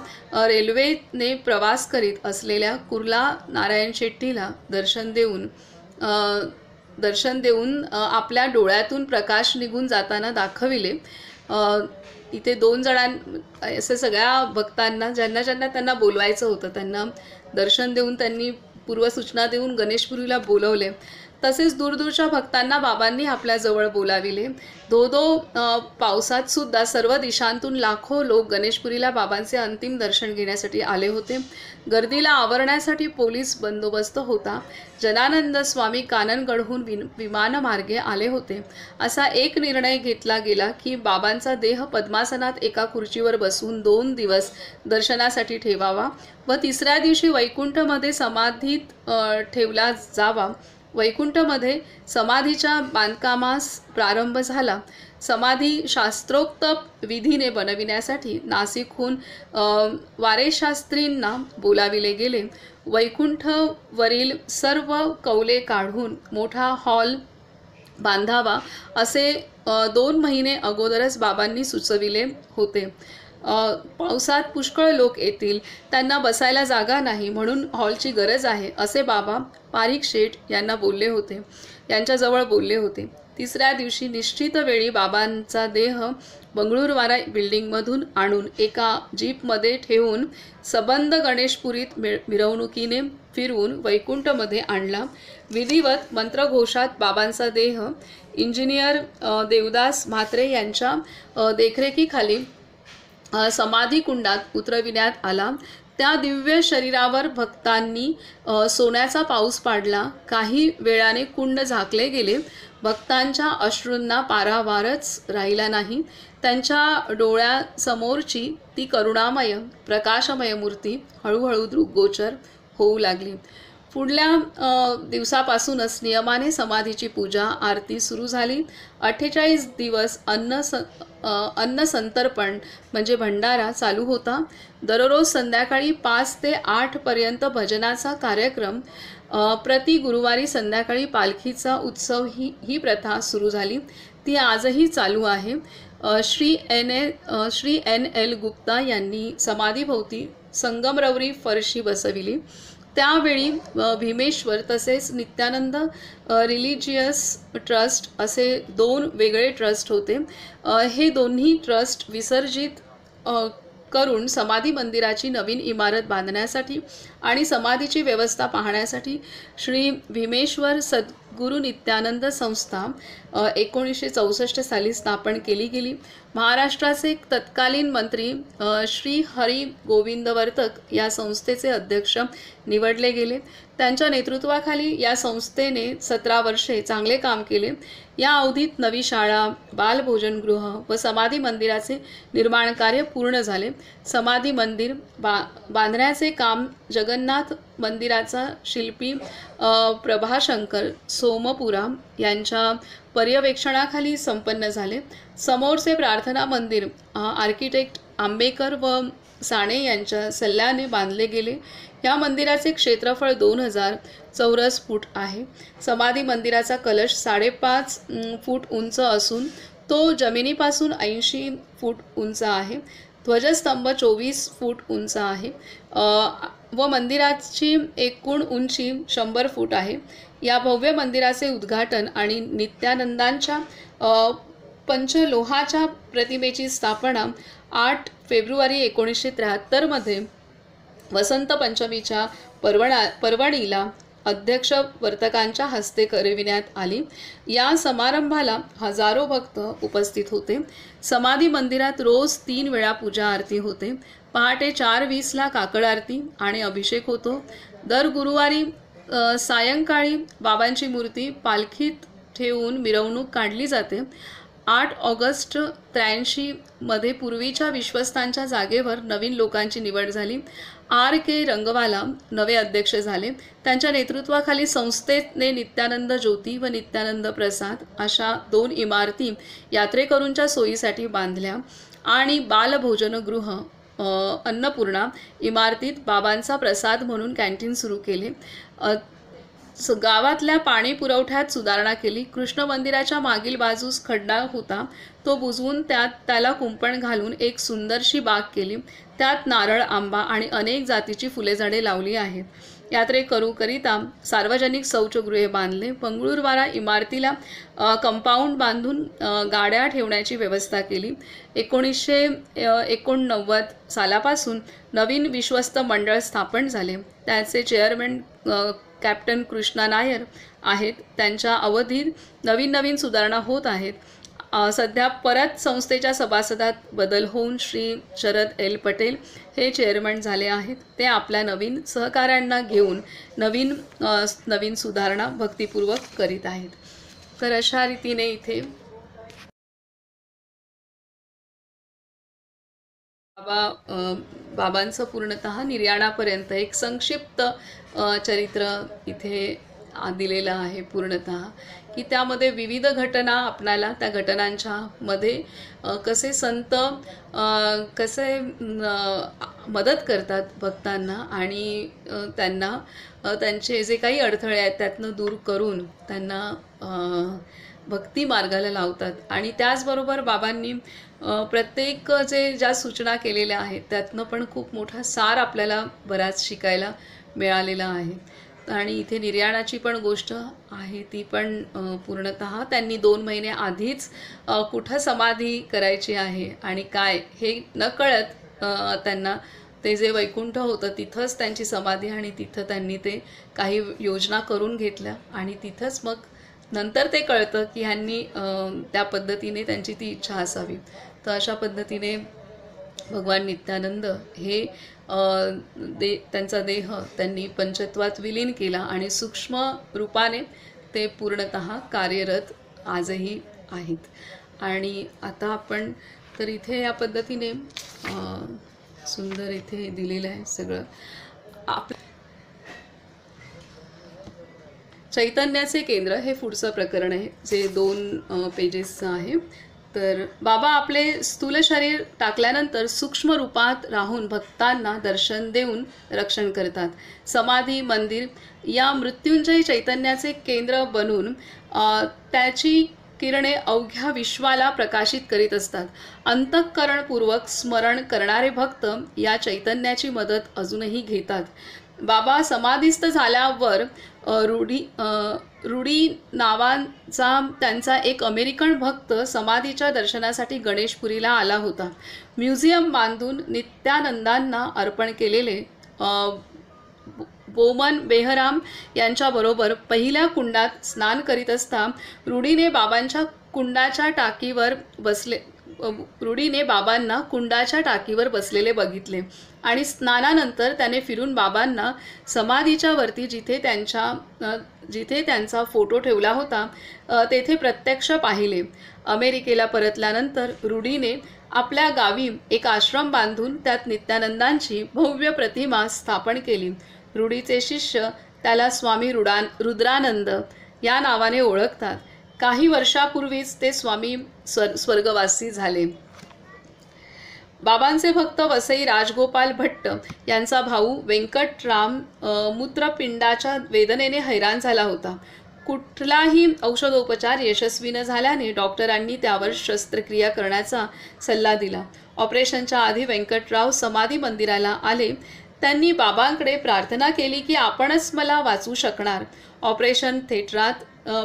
रेल्वेने प्रवास करीत असलेल्या कुर्ला नारायण शेट्टीला दर्शन देऊन आपल्या डोळ्यातून प्रकाश निघून जाताना दाखविले. इथे 2 असे सगळ्या भक्तांना ज्यांना त्यांना बोलवायचं होतं त्यांना दर्शन देऊन त्यांनी पूर्वसूचना देऊन गणेशपुरीला बोलवले. तसेच दूरदूरच्या भक्तांना बाबांनी आपल्याजवळ बोलाविले. धो पावसात सुद्धा सर्व दिशांतून लाखो लोक गणेशपुरीला बाबांचे अंतिम दर्शन घेण्यासाठी आले होते. गर्दीला आवरण्यासाठी पोलीस बंदोबस्त होता. जनानंद स्वामी काननगडहून विमानमार्गे आले होते. असा एक निर्णय घेतला गेला की बाबांचा देह पद्मासनात एका खुर्चीवर बसवून 2 दिवस दर्शनासाठी ठेवावा व 3ऱ्या दिवशी वैकुंठमध्ये समाधीत ठेवला जावा. वैकुंठमध्ये समाधीच्या बांधकामास प्रारंभ झाला. समाधी शास्त्रोक्त विधीने बनविण्यासाठी नाशिकहून वारेशास्त्रींना बोलाविले गेले. वैकुंठवरील सर्व कौले काढून मोठा हॉल बांधावा असे 2 महिने अगोदरच बाबांनी सुचविले होते. पावसात पुष्कळ लोक येतील, त्यांना बसायला जागा नाही, म्हणून हॉलची गरज आहे असे बाबा पारीख शेठ यांच्याजवळ बोलले होते. 3ऱ्या दिवशी निश्चित वेळी बाबांचा देह बंगळुरवारा बिल्डिंगमधून आणून एका जीपमध्ये ठेवून सबंध गणेशपुरीत मिरवणुकीने फिरवून वैकुंठमध्ये आणला. विधिवत मंत्रघोषात बाबांचा देह इंजिनियर देवदास म्हात्रे यांच्या देखरेखीखाली समाधी कुंडात उतरविण्यात आला. त्या दिव्य शरीरावर भक्तांनी सोन्याचा पाऊस पाडला. काही वेळाने कुंड झाकले गेले. भक्तांच्या अश्रूंना पारावारच राहिला नाही. त्यांच्या डोळ्यासमोरची ती करुणामय प्रकाशमय मूर्ती हळूहळू दृग्गोचर होऊ लागली. पुढल्या दिवसापासूनच नियमाने समाधीची पूजा आरती सुरू झाली. 48 दिवस अन्न संतर्पण म्हणजे भंडारा चालू होता. दररोज संध्याकाळी 5 ते 8 पर्यंत भजनाचा कार्यक्रम. प्रति गुरुवारी संध्याकाळी पालखीचा उत्सव ही प्रथा सुरू झाली. ती आजही चालू आहे. श्री एन एल गुप्ता यांनी समाधीभोवती संगमरवरी फरशी बसविली. त्यावेळी भीमेश्वर तसेच नित्यानंद रिलिजियस ट्रस्ट असे 2 वेगळे ट्रस्ट होते. हे दोन्ही ट्रस्ट विसर्जित करून समाधी मंदिराची नवीन इमारत बांधण्यासाठी आणि समाधीची व्यवस्था पाहण्यासाठी श्री भीमेश्वर सद्गुरू नित्यानंद संस्था 1964 साली स्थापन केली गेली. महाराष्ट्राचे तत्कालीन मंत्री श्री हरी गोविंद वर्तक या संस्थेचे अध्यक्ष निवडले गेले. त्यांच्या नेतृत्वाखाली या संस्थेने 17 वर्षे चांगले काम केले. या अवधीत नवी शाळा, बालभोजनगृह व समाधी मंदिराचे निर्माण कार्य पूर्ण झाले. समाधी मंदिर बांधण्याचे काम जगन्नाथ मंदिराचा शिल्पी प्रभाशंकर सोमपुरा यांच्या पर्यवेक्षणाखाली संपन्न झाले. समोरचे प्रार्थना मंदिर आर्किटेक्ट आंबेकर व साणे यांच्या सल्ल्याने बांधले गेले. या मंदिराचे क्षेत्रफळ 2000 चौरस फूट आहे. समाधी मंदिराचा कलश 5.5 फूट उंच असून तो जमिनीपासून 80 फूट उंच आहे. ध्वजस्तंभ 24 फूट उंच आहे व मंदिराची एकूण उंची 100 फूट आहे. या भव्य मंदिराचे उद्घाटन आणि नित्यानंदांच्या पंचलोहाच्या प्रतिमेची स्थापना 8 फेब्रुवारी 1973 मध्ये वसंत पंचमीच्या पर्वणीला अध्यक्ष वर्तकांच्या हस्ते करविण्यात आली. या समारंभाला हजारो भक्त उपस्थित होते. समाधी मंदिरात रोज 3 वेळा पूजा आरती होते. पहाटे 4:20ला काकड आरती आणि अभिषेक होतो. दर गुरुवारी सायंकाळी बाबांची मूर्ती पालखीत ठेवून मिरवणूक काढली जाते. 8 ऑगस्ट 83 मध्ये पूर्वीच्या विश्वस्तांच्या जागेवर नवीन लोकांची निवड झाली. R.K. रंगवाला नवे अध्यक्ष झाले. त्यांच्या नेतृत्वाखाली संस्थेने नित्यानंद ज्योती व नित्यानंद प्रसाद अशा 2 इमारती यात्रेकरूंच्या सोयीसाठी बांधल्या आणि बालभोजनगृह अन्नपूर्णा इमारतीत बाबांचा प्रसाद म्हणून कॅन्टीन सुरू केले. गावातल्या पाणी पुरवठ्यात सुधारणा केली. कृष्ण मंदिराच्या मागील बाजूस खड्डा होता, तो बुजवून त्याला कुंपण घालून एक सुंदरशी बाग केली. त्यात नारळ, आंबा आणि अनेक जातीची फुले झाडे लावली आहेत. यात्रेकरूकरिता सार्वजनिक शौचगृहे बांधले. मंगळूरवारा इमारतीला कंपाऊंड बांधून गाड्या ठेवण्याची व्यवस्था केली. 1989 सालापासून नवीन विश्वस्त मंडळ स्थापन झाले. त्याचे चेअरमन कॅप्टन कृष्णा नायर आहेत. त्यांच्या अवधीत नवीन सुधारणा होत आहेत. सध्या परत संस्थेच्या सभासदात बदल होऊन श्री शरद एल पटेल हे चेअरमन झाले आहेत. ते आपल्या नवीन सहकाऱ्यांना घेऊन नवीन सुधारणा भक्तिपूर्वक करीत आहेत. तर अशा रीतीने इथे बाबांचं पूर्णतः निर्याणापर्यंत एक संक्षिप्त चरित्र इथे दिलेलं आहे पूर्णतः, की त्यामध्ये विविध घटना आपणाला त्या घटनांच्या मध्ये कसे संत कसे मदत करतात भक्तांना आणि त्यांना त्यांचे जे काही अडथळे आहेत त्यातनं दूर करून त्यांना भक्ती मार्गाला लावतात. आणि त्याचबरोबर बाबांनी प्रत्येक ज्या सूचना केलेल्या आहेत त्यातनं पण खूप मोठा सार आपल्याला बराच शिकायला मिळालेला आहे. आणि इथे निर्याणाची पण गोष्ट आहे, ती पण पूर्णतः त्यांनी 2 महिने आधीच कुठं समाधी करायची आहे आणि काय हे नकळत त्यांना ते जे वैकुंठ होतं तिथंच त्यांची समाधी आणि तिथं त्यांनी ते काही योजना करून घेतल्या आणि तिथंच मग नंतर ते कळतं की ह्यांनी त्या पद्धतीने त्यांची ती इच्छा असावी. तर अशा पद्धतीने भगवान नित्यानंद हे त्यांचा देह त्यांनी पंचत्वात विलीन केला आणि सूक्ष्म रूपाने ते पूर्णतः कार्यरत आजही आहेत. आणि आता आपण तर इथे या पद्धतीने सुंदर इथे दिलेलं आहे सगळं. चैतन्याचे केंद्र हे पुढचं प्रकरण आहे जे 2 पेजेसचं आहे. तर बाबा आपले स्थूल शरीर टाकल्यानंतर सूक्ष्म रूपात राहून भक्तांना दर्शन देऊन रक्षण करतात. समाधी मंदिर या मृत्युंजय चैतन्याचे केंद्र बनून त्याची किरणे अवघ्या विश्वाला प्रकाशित करीत असतात. अंतःकरणपूर्वक स्मरण करणारे भक्त या चैतन्याची मदत अजूनही घेतात. बाबा समाधीस्थ झाल्यावर रुडी नावाचा त्यांचा एक अमेरिकन भक्त समाधीच्या दर्शनासाठी गणेशपुरीला आला होता. म्युझियम बांधून नित्यानंदांना अर्पण केलेले बोमन बेहराम यांच्याबरोबर पहिल्या कुंडात स्नान करीत असता रुडीने बाबांना कुंडाच्या टाकीवर बसलेले बघितले आणि स्नानानंतर त्याने फिरून बाबांना समाधीच्या वरती जिथे त्यांचा फोटो ठेवला होता तेथे प्रत्यक्ष पाहिले. अमेरिकेला परतल्यानंतर रुडीने आपल्या गावी एक आश्रम बांधून त्यात नित्यानंदांची भव्य प्रतिमा स्थापन केली. रुडीचे शिष्य त्याला स्वामी रुद्रानंद या नावाने ओळखतात. काही वर्षापूर्वीच ते स्वामी स्वर्गवासी झाले. बाबांचे भक्त वसई राजगोपाल भट्ट यांचा भाऊ व्यंकटराम मूत्रपिंडाच्या वेदनेने हैराण झाला होता. कुठलाही औषधोपचार यशस्वी न झाल्याने डॉक्टरांनी त्यावर शस्त्रक्रिया करण्याचा सल्ला दिला. ऑपरेशनच्या आधी व्यंकटराव समाधी मंदिराला आले. त्यांनी बाबांकडे प्रार्थना केली की आपणच मला वाचवू शकणार. ऑपरेशन थिएटरात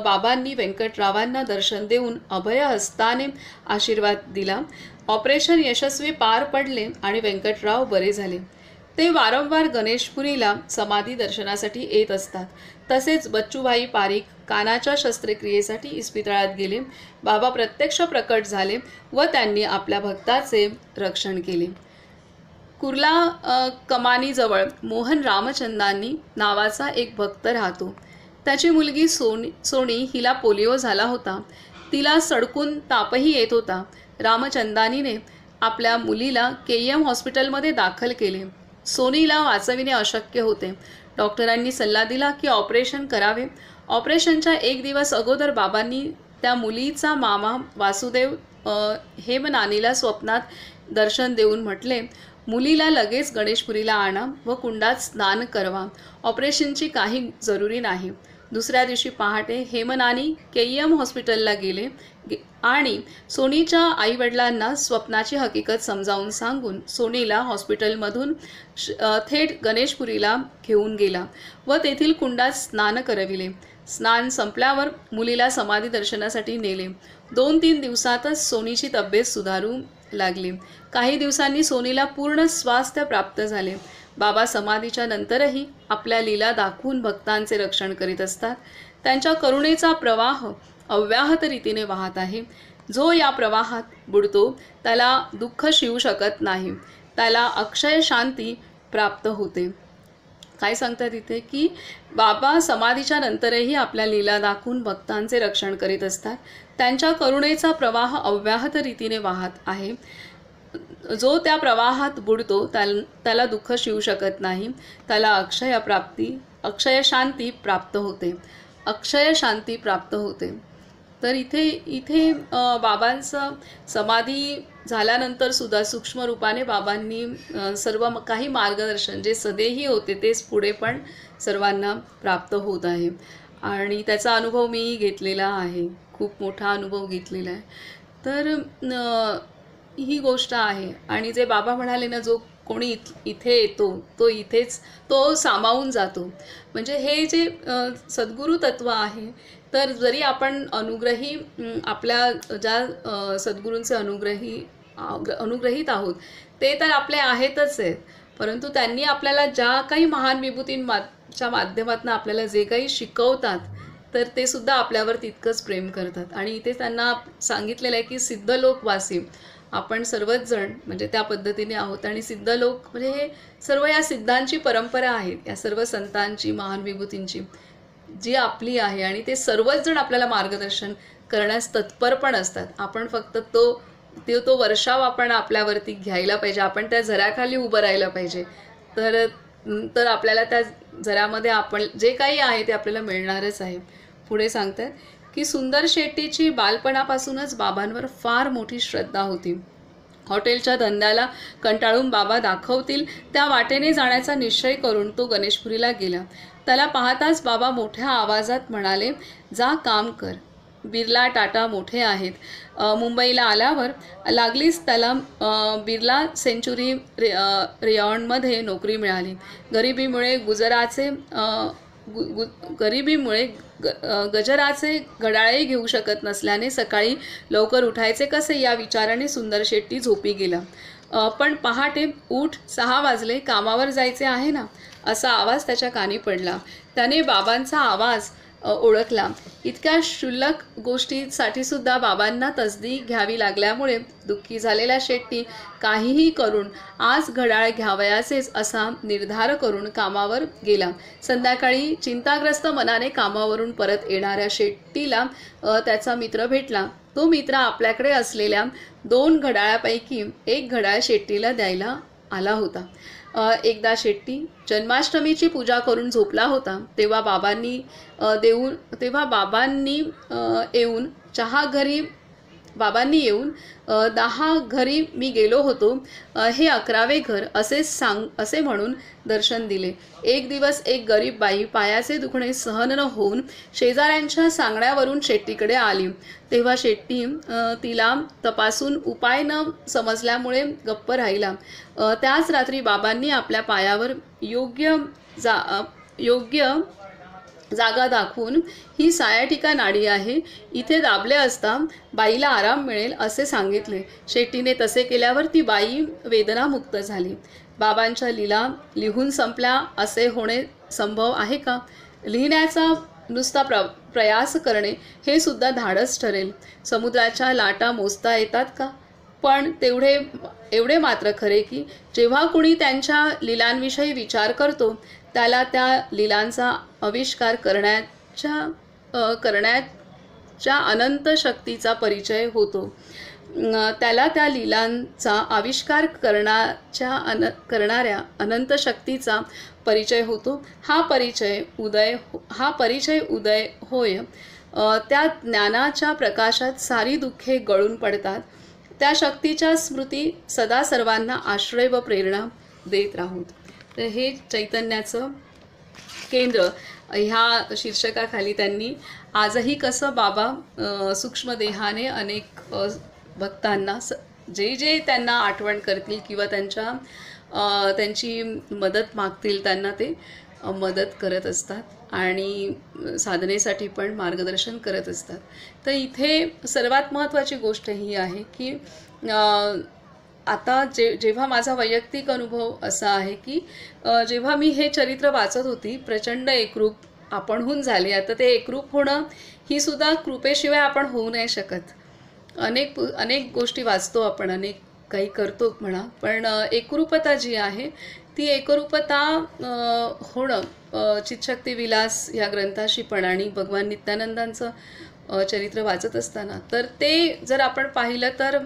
बाबांनी व्यंकटरावांना दर्शन देऊन अभय हस्ताने आशीर्वाद दिला. ऑपरेशन यशस्वी पार पडले आणि व्यंकटराव बरे झाले. ते वारंवार गणेशपुरीला समाधी दर्शनासाठी येत असतात. तसेच बच्चूभाई पारीख कानाच्या शस्त्रक्रियेसाठी इस्पितळात गेले. बाबा प्रत्यक्ष प्रकट झाले व त्यांनी आपल्या भक्ताचे रक्षण केले. कुर्ला कमानीजवळ मोहन रामचंदानी नावाचा एक भक्त राहतो. त्याची मुलगी सोनी हिला पोलिओ झाला होता. तिला सडकून तापही येत होता. रामचंदानीने आपल्या मुलीला KM हॉस्पिटलमध्ये दाखल केले. सोनीला वाचविणे अशक्य होते. डॉक्टरांनी सल्ला दिला की ऑपरेशन करावे. ऑपरेशनच्या 1 दिवस अगोदर बाबांनी त्या मुलीचा मामा वासुदेव हेमनानीला स्वप्नात दर्शन देऊन म्हटले, मुलीला लगेच गणेशपुरीला आणा व कुंडात स्नान करवा. ऑपरेशनची काही जरुरी नाही. दुसऱ्या दिवशी पहाटे हेमनानी KM हॉस्पिटलला गेले आणि सोनीच्या आईवडिलांना स्वप्नाची हकीकत समजावून सांगून सोनीला हॉस्पिटलमधून थेट गणेशपुरीला घेऊन गेला व तेथील कुंडात स्नान करविले. स्नान संपल्यावर मुलीला समाधी दर्शनासाठी नेले. 2-3 दिवसातच सोनीची तब्येत सुधारू लागली. काही दिवसांनी सोनीला पूर्ण स्वास्थ्य प्राप्त झाले. बाबा समाधीच्या नंतरही आपल्या लीला दाखवून भक्तांचे रक्षण करीत असतात. त्यांच्या करुणेचा प्रवाह अव्याहत रीतीने वाहत आहे. जो या प्रवाहात बुडतो त्याला दुःख शिवू शकत नाही, त्याला अक्षय शांती प्राप्त होते. काय सांगतात इथे की बाबा समाधीच्या नंतरही आपल्या लीला दाखवून भक्तांचे रक्षण करीत असतात. त्यांच्या करुणेचा प्रवाह अव्याहत रीतीने वाहत आहे. जो त्या प्रवाहात बुडतो त्याला दुःख शिवू शकत नाही, त्याला अक्षय शांती प्राप्त होते. अक्षय शांती प्राप्त होते. तर इथे बाबांचं समाधी झाल्यानंतर सुद्धा सूक्ष्म रूपाने बाबांनी सर्व काही मार्गदर्शन जे सदेही होते तेच पुढे पण सर्वांना प्राप्त होत आहे. आणि त्याचा अनुभव मी घेतलेला आहे, खूप मोठा अनुभव घेतलेला आहे. तर ही गोष्ट आहे. आणि जे बाबा म्हणाले ना, जो कोणी इथे येतो तो इथेच तो सामावून जातो. म्हणजे हे जे सद्गुरू तत्व आहे, तर जरी आपण अनुग्रही आपल्या ज्या सद्गुरूंचे अनुग्रहित आहोत ते तर आपले आहेतच आहेत, परंतु त्यांनी आपल्याला ज्या काही महान विभूतींच्या माध्यमातून आपल्याला जे काही शिकवतात तर ते सुद्धा आपल्यावर तितकंच प्रेम करतात. आणि इथे त्यांना सांगितलेलं आहे की सिद्धलोकवासी आपण सर्वच जण म्हणजे त्या पद्धतीने आहोत. आणि सिद्धलोक म्हणजे हे सर्व या सिद्धांची परंपरा आहेत, या सर्व संतांची महान विभूतींची जी आपली आहे. आणि ते सर्वच जण आपल्याला मार्गदर्शन करण्यास तत्पर पण असतात. आपण फक्त तो वर्षाव आपण आपल्यावरती घ्यायला पाहिजे, आपण त्या झऱ्याखाली उभं राहायला पाहिजे. तर आपल्याला त्या झऱ्यामध्ये आपण जे काही आहे ते आपल्याला मिळणारच आहे. पुढे सांगतात की सुंदर शेट्टीची बालपणापासूनच बाबांवर फार मोठी श्रद्धा होती. हॉटेलच्या धंद्याला कंटाळून बाबा दाखवतील त्या वाटेने जाण्याचा निश्चय करून तो गणेशपुरीला गेला. त्याला पाहताच बाबा मोठ्या आवाजात म्हणाले, जा काम कर. बिर्ला टाटा मोठे आहेत. मुंबईला आल्यावर लागलीच त्याला बिर्ला सेंचुरी रेयॉनमध्ये नोकरी मिळाली. गरिबीमुळे गजराचे घड्याळही घेऊ शकत नसल्याने सकाळी लवकर उठायचे कसे या विचाराने सुंदर शेट्टी झोपी गेला. पण पहाटे उठ, 6 वाजले, कामावर जायचे आहे ना, असा आवाज त्याच्या कानी पडला. त्याने बाबांचा आवाज ओळखला. इतक्या क्षुल्लक गोष्टीसाठी सुद्धा बाबांना तसदी घ्यावी लागल्यामुळे दुःखी झालेला शेट्टी काहीही करून आज घड्याळ घ्यावयाचेच असा निर्धार करून कामावर गेला. संध्याकाळी चिंताग्रस्त मनाने कामावरून परत येणाऱ्या शेट्टीला त्याचा मित्र भेटला. तो मित्र आपल्याकडे असलेल्या 2 घड्याळापैकी 1 घड्याळ शेट्टीला द्यायला आला होता. एकदा शेट्टी जन्माष्टमीची पूजा करून झोपला होता. तेव्हा बाबांनी येऊन 10 घरी मी गेलो होतो, हे 11वे घर असे म्हणून दर्शन दिले. एक दिवस एक गरीब बाई पायाचे दुखणे सहन न होऊन शेजाऱ्यांच्या सांगण्यावरून शेट्टीकडे आली. तेव्हा शेट्टी तिला तपासून उपाय न समजल्यामुळे गप्प राहिला. त्याच रात्री बाबांनी आपल्या पायावर योग्य जागा दाखवून ही सायाटिका नाडी आहे, इथे दाबले असता बाईला आराम मिळेल असे सांगितले. शेट्टीने तसे केल्यावर ती बाई वेदनामुक्त झाली. बाबांच्या लीला लिहून संपल्या असे होणे संभव आहे का? लिहिण्याचा नुसता प्रयास करणे हे सुद्धा धाडस ठरेल. समुद्राच्या लाटा मोजता येतात का? पण एवढे मात्र खरे की जेव्हा कुणी त्यांच्या लीलांविषयी विचार करतो त्याला त्या लीलांचा आविष्कार लीलांच्या अनंत शक्तीचा परिचय होतो. त्याला त्या लीलांचा आविष्कार करणाऱ्या अनंत शक्तीचा परिचय होतो. हा परिचय उदय होय. त्या ज्ञानाच्या प्रकाशात सारी दुःखे गळून पडतात. त्या शक्तीच्या स्मृती सदा सर्वांना आश्रय व प्रेरणा देत राहूत. तर हे चैतन्याचं केंद्र ह्या शीर्षकाखाली त्यांनी आजही कसं बाबा सूक्ष्मदेहाने अनेक भक्तांना जे जे त्यांना आठवण करतील किंवा त्यांची मदत मागतील त्यांना ते मदत करत असतात आणि साधनेसाठी पण मार्गदर्शन करत असतात. तर इथे सर्वात महत्त्वाची गोष्ट ही आहे की आता जेव्हा माझा वैयक्तिक अनुभव असा आहे की जेव्हा मी हे चरित्र वाचत होती प्रचंड एकरूप आपणहून झाले. आता ते एकरूप होणं ही सुद्धा कृपेशिवाय आपण होऊ नाही शकत. अनेक गोष्टी वाचतो आपण, अनेक काही करतो म्हणा, पण एकरूपता जी आहे ती एकरूपता होणं चितशक्ती विलास ह्या ग्रंथाशी पण आणि भगवान नित्यानंदांचं चरित्र वाचत असताना तर ते जर आपण पाहिलं तर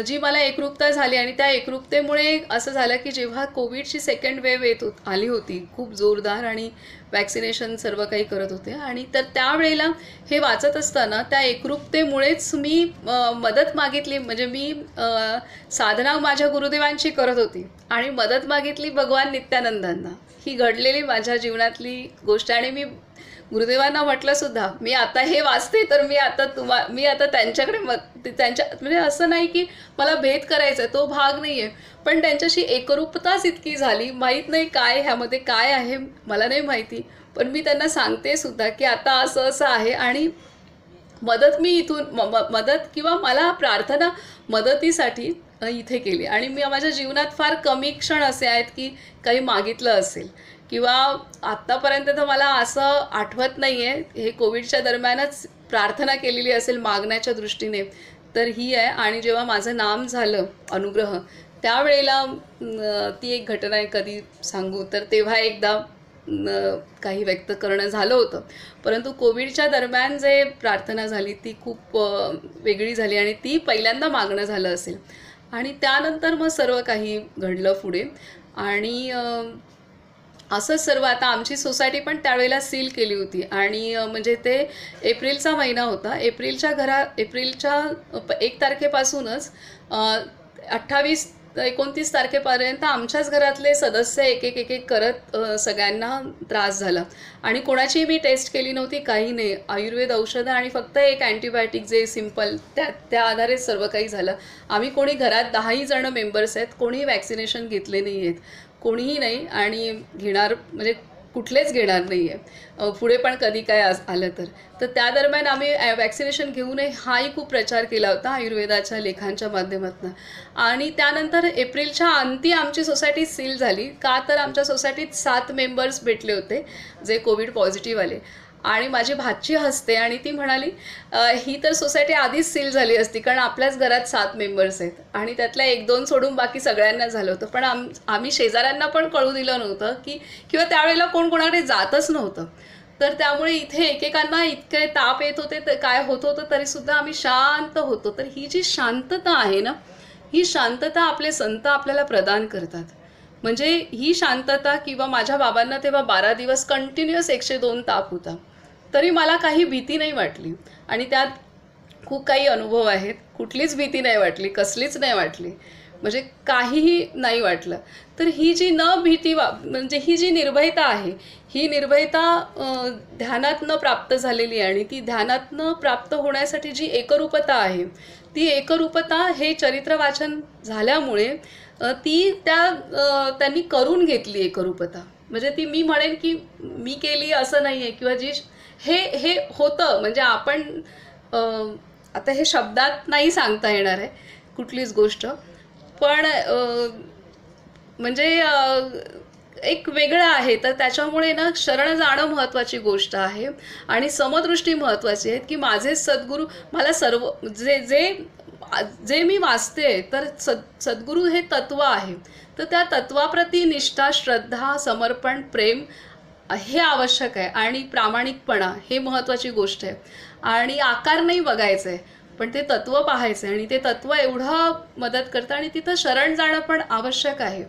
जी मला एकरूपता झाली आणि त्या एकरूपतेमुळे असं झालं की जेव्हा कोविडची सेकंड वेव्ह आली होती खूप जोरदार आणि वॅक्सिनेशन सर्व काही करत होते आणि तर त्यावेळेला हे वाचत असताना त्या एकरूपतेमुळेच मी मदत मागितली. म्हणजे मी साधना माझ्या गुरुदेवांची करत होती आणि मदत मागितली भगवान नित्यानंदांना. ही घडलेली माझ्या जीवनातली गोष्ट आणि मी गुरुदेवांना म्हटलं सुद्धा मी आता हे वाचते तर मी आता त्यांच्याकडे म्हणजे असं नाही की मला भेद करायचा तो भाग नाही आहे, पण त्यांच्याशी एकरूपताच इतकी झाली. माहीत नाही काय ह्यामध्ये काय आहे मला नाही माहिती, पण मी त्यांना सांगते सुद्धा की आता असं असं आहे आणि मदत मी इथून मदत किंवा मला प्रार्थना मदतीसाठी इथे केली. आणि मी माझ्या जीवनात फार कमी क्षण असे आहेत की काही मागितलं असेल किंवा आत्तापर्यंत तर मला असं आठवत नाही आहे हे कोविडच्या दरम्यानच प्रार्थना केलेली असेल मागण्याच्या दृष्टीने तर ही आहे. आणि जेव्हा माझं नाम झालं अनुग्रह त्यावेळेला ती एक घटना आहे कधी सांगू तर तेव्हा एकदा काही व्यक्त करणं झालं होतं, परंतु कोविडच्या दरम्यान जे प्रार्थना झाली ती खूप वेगळी झाली आणि ती पहिल्यांदा मागणं झालं असेल आणि त्यानंतर मग सर्व काही घडलं पुढे. आणि असंच सर्व आता आमची सोसायटी पण त्यावेळेला सील केली होती आणि म्हणजे ते एप्रिलचा महिना होता. एप्रिलच्या 1 तारखेपासूनच 28-29 तारखेपर्यंत आमच्याच घरातले सदस्य एक करत सगळ्यांना त्रास झाला आणि कोणाची मी टेस्ट केली नव्हती, काही नाही. आयुर्वेद औषधं आणि फक्त एक अँटीबायोटिक जे सिम्पल त्या आधारे सर्व काही झालं. आम्ही कोणी घरात 10 जण मेंबर्स आहेत, कोणीही वॅक्सिनेशन घेतले नाही आहेत, कोणीही नाही आणि घेणार म्हणजे कुठलेच घेणार नाही आहे पुढे पण कधी काय आलं तर त्या दरम्यान आम्ही वॅक्सिनेशन घेऊ नये हाही खूप प्रचार केला होता आयुर्वेदाच्या लेखांच्या माध्यमातून. आणि त्यानंतर एप्रिलच्या अंती आमची सोसायटी सील झाली का तर आमच्या सोसायटीत 7 मेंबर्स भेटले होते जे कोविड पॉझिटिव्ह आले आणि माझी भाची हसते आणि ती म्हणाली ही तर सोसायटी आधीच सील झाली असती कारण आपल्याच घरात 7 मेंबर्स आहेत आणि त्यातल्या 1-2 सोडून बाकी सगळ्यांना झालं होतं. पण आम्ही शेजाऱ्यांना पण कळू दिलं नव्हतं की किंवा त्यावेळेला कोण कोणाकडे जातच नव्हतं. तर त्यामुळे इथे एकेकांना इतके ताप येत होते तर काय होत होतं तरीसुद्धा आम्ही शांत होतो. तर ही जी शांतता आहे ना ही शांतता आपले संत आपल्याला प्रदान करतात. म्हणजे ही शांतता किंवा माझ्या बाबांना तेव्हा 12 दिवस कंटिन्युअस 102 ताप होता तरी मला काही भीती नाही वाटली आणि त्यात खूप काही अनुभव आहेत. कुठलीच भीती नाही वाटली, कसलीच नाही वाटली, म्हणजे काहीही नाही वाटलं. तर ही जी भीती म्हणजे ही जी निर्भयता आहे ही निर्भयता ध्यानातनं प्राप्त झालेली आहे आणि ती ध्यानातनं प्राप्त होण्यासाठी जी एकरूपता आहे ती एकरूपता हे चरित्र वाचन झाल्यामुळे ती त्यांनी करून घेतली एकरूपता. म्हणजे ती मी म्हणेन की मी केली असं नाही आहे किंवा जी हे होतं म्हणजे आपण आता हे शब्दात नाही सांगता येणार आहे कुठलीच गोष्ट, पण म्हणजे एक वेगळं आहे. तर त्याच्यामुळे ना शरण जाणं महत्त्वाची गोष्ट आहे आणि समदृष्टी महत्त्वाची आहे की माझे सद्गुरू मला सर्व जे मी वाचते तर सद्गुरू हे तत्व आहे तर त्या तत्वाप्रती निष्ठा श्रद्धा समर्पण प्रेम हे आवश्यक आहे आणि प्रामाणिकपणा हे महत्त्वाची गोष्ट आहे. आणि आकार नाही बघायचं आहे, पण ते तत्त्व पाहायचं आहे आणि ते तत्त्व एवढं मदत करतं आणि तिथं शरण जाणं पण आवश्यक आहे.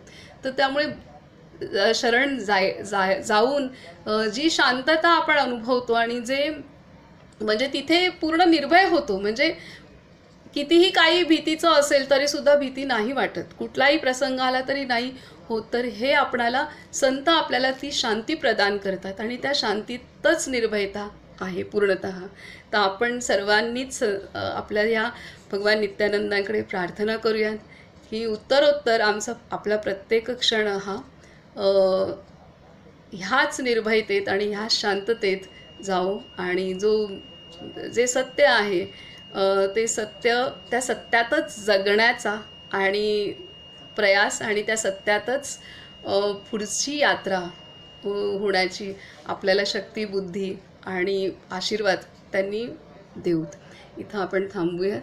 तर त्यामुळे शरण जाऊन जी शांतता आपण अनुभवतो आणि जे म्हणजे तिथे पूर्ण निर्भय होतो. म्हणजे कितीही काही भीतीचं असेल तरी सुद्धा भीती नाही वाटत, कुठलाही प्रसंग आला तरी नाही होत. तर हे आपणाला संत आपल्याला ती शांती प्रदान करतात आणि त्या शांतीतच निर्भयता आहे पूर्णतः. तर आपण सर्वांनीच आपल्या या भगवान नित्यानंदांकडे प्रार्थना करूयात की उत्तरोत्तर आपला प्रत्येक क्षण हा ह्याच निर्भयतेत आणि ह्याच शांततेत जाओ आणि जे सत्य आहे ते त्या सत्यातच जगण्याचा आणि प्रयास आणि त्या सत्यातच पुढची यात्रा होण्याची आपल्याला शक्ती, बुद्धी आणि आशीर्वाद त्यांनी देऊत. इथं आपण थांबूयात.